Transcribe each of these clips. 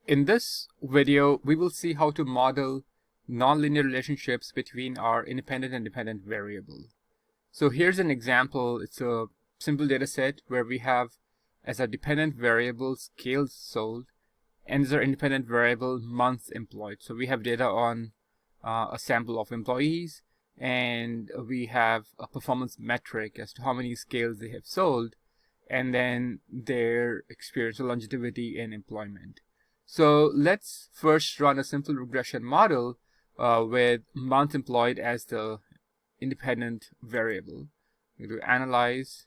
In this video, we will see how to model nonlinear relationships between our independent and dependent variable. So here's an example. It's a simple data set where we have as a dependent variable scales sold and as our independent variable months employed. So we have data on a sample of employees, and we have a performance metric as to how many scales they have sold, and then their experience or longevity in employment. So let's first run a simple regression model with month employed as the independent variable. We do analyze,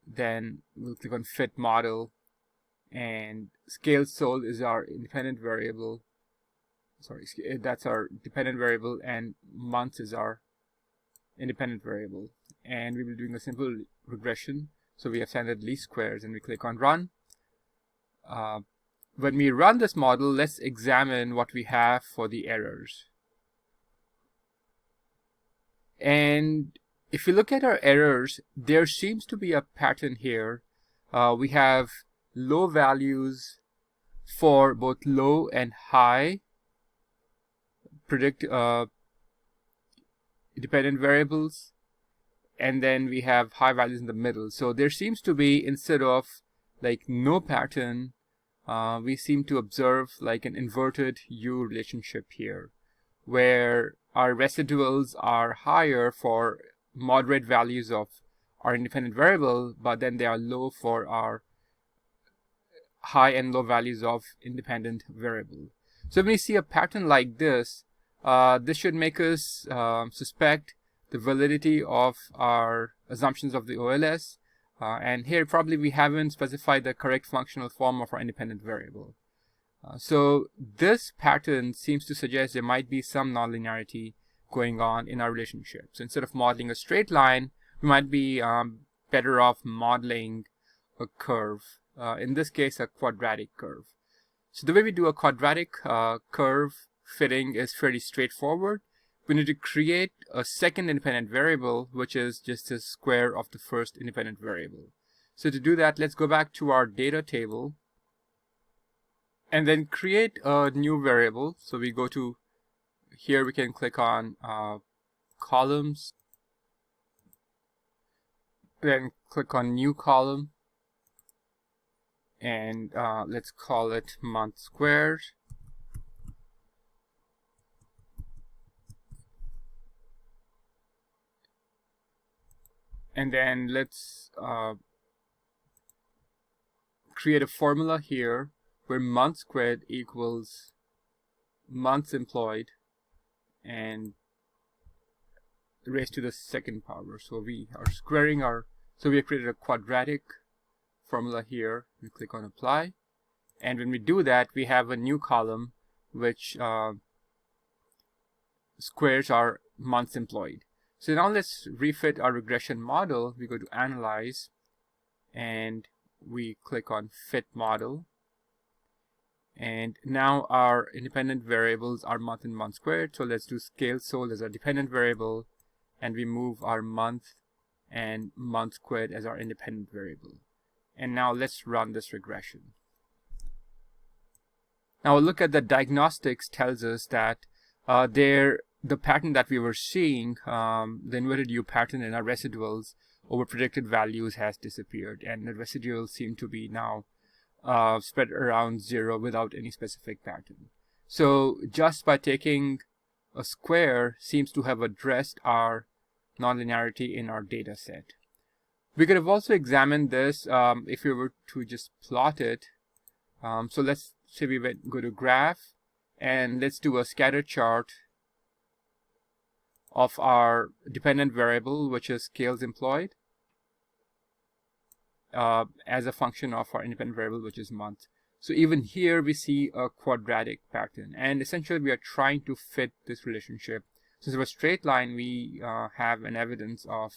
then we'll click on fit model, and scale sold is our independent variable. Sorry, that's our dependent variable, and months is our independent variable. And we will be doing a simple regression. So we have standard least squares, and we click on run. When we run this model, let's examine what we have for the errors. And if you look at our errors, there seems to be a pattern here. We have low values for both low and high dependent variables, and then we have high values in the middle. So there seems to be, instead of like no pattern, we seem to observe like an inverted U relationship here, where our residuals are higher for moderate values of our independent variable, but then they are low for our high and low values of independent variable. So when we see a pattern like this, this should make us suspect the validity of our assumptions of the OLS. And here probably we haven't specified the correct functional form of our independent variable. So this pattern seems to suggest there might be some nonlinearity going on in our relationship. So instead of modeling a straight line, we might be better off modeling a curve. In this case, a quadratic curve. So the way we do a quadratic curve fitting is fairly straightforward. We need to create a second independent variable, which is just the square of the first independent variable. So to do that, let's go back to our data table and then create a new variable. So we go to here, we can click on columns, then click on new column, and let's call it month squared. And then let's create a formula here where month squared equals months employed and raised to the second power. So we are squaring so we have created a quadratic formula here. We click on apply, and when we do that, we have a new column which squares our months employed. So now let's refit our regression model. We go to analyze, and we click on fit model. And now our independent variables are month and month squared. So let's do scale sold as our dependent variable, and we move our month and month squared as our independent variable. And now let's run this regression. Now look at the diagnostics tells us that the pattern that we were seeing, the inverted U pattern in our residuals over predicted values has disappeared, and the residuals seem to be now spread around 0 without any specific pattern. So just by taking a square seems to have addressed our nonlinearity in our data set. We could have also examined this if we were to just plot it. So let's say we go to graph, and let's do a scatter chart of our dependent variable, which is scales employed, as a function of our independent variable, which is month. So even here we see a quadratic pattern, and essentially we are trying to fit this relationship. Since we're a straight line, we have an evidence of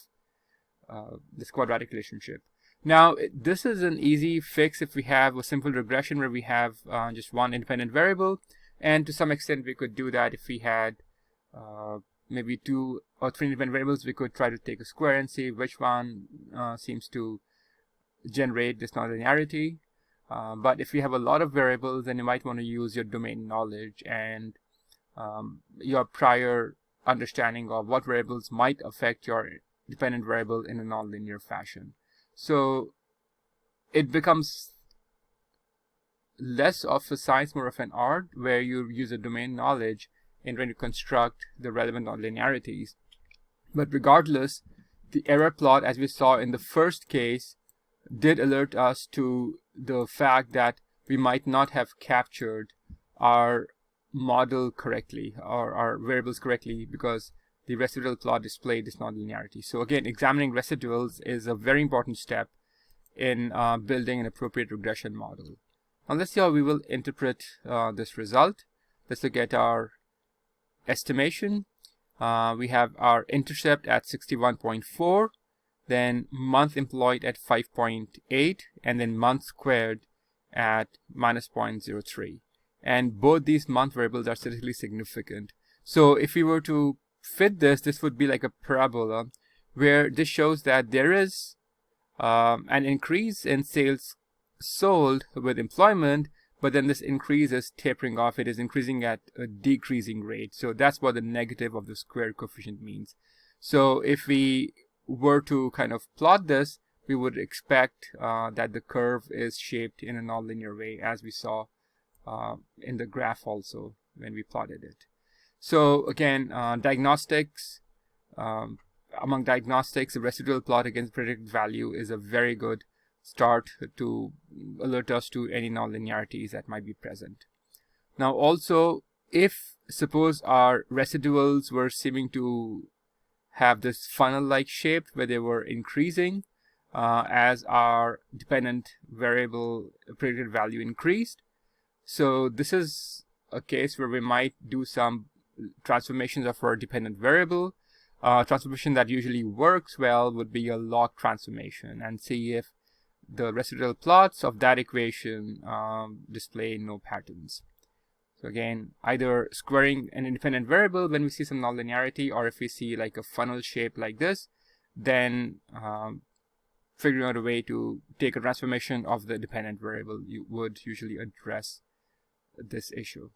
this quadratic relationship. Now this is an easy fix if we have a simple regression where we have just one independent variable, and to some extent we could do that if we had maybe 2 or 3 independent variables. We could try to take a square and see which one seems to generate this nonlinearity. But if you have a lot of variables, then you might want to use your domain knowledge and your prior understanding of what variables might affect your dependent variable in a nonlinear fashion. So it becomes less of a science, more of an art, where you use a domain knowledge in trying to construct the relevant nonlinearities. But regardless, the error plot, as we saw in the first case, did alert us to the fact that we might not have captured our model correctly or our variables correctly, because the residual plot displayed this nonlinearity. So again, examining residuals is a very important step in building an appropriate regression model. Now let's see how we will interpret this result. Let's look at our estimation. We have our intercept at 61.4, then month employed at 5.8, and then month squared at minus 0.03. And both these month variables are statistically significant. So if we were to fit this, this would be like a parabola, where this shows that there is an increase in sales sold with employment, but then this increase is tapering off. It is increasing at a decreasing rate. So that's what the negative of the squared coefficient means. So if we were to kind of plot this, we would expect that the curve is shaped in a nonlinear way, as we saw in the graph also when we plotted it. So again, diagnostics, among diagnostics, the residual plot against predicted value is a very good start to alert us to any nonlinearities that might be present. Now also, if suppose our residuals were seeming to have this funnel-like shape where they were increasing as our dependent variable predicted value increased, so this is a case where we might do some transformations of our dependent variable. Transformation that usually works well would be a log transformation, and see if the residual plots of that equation display no patterns. So again, either squaring an independent variable when we see some nonlinearity, or if we see like a funnel shape like this, then figuring out a way to take a transformation of the dependent variable, you would usually address this issue.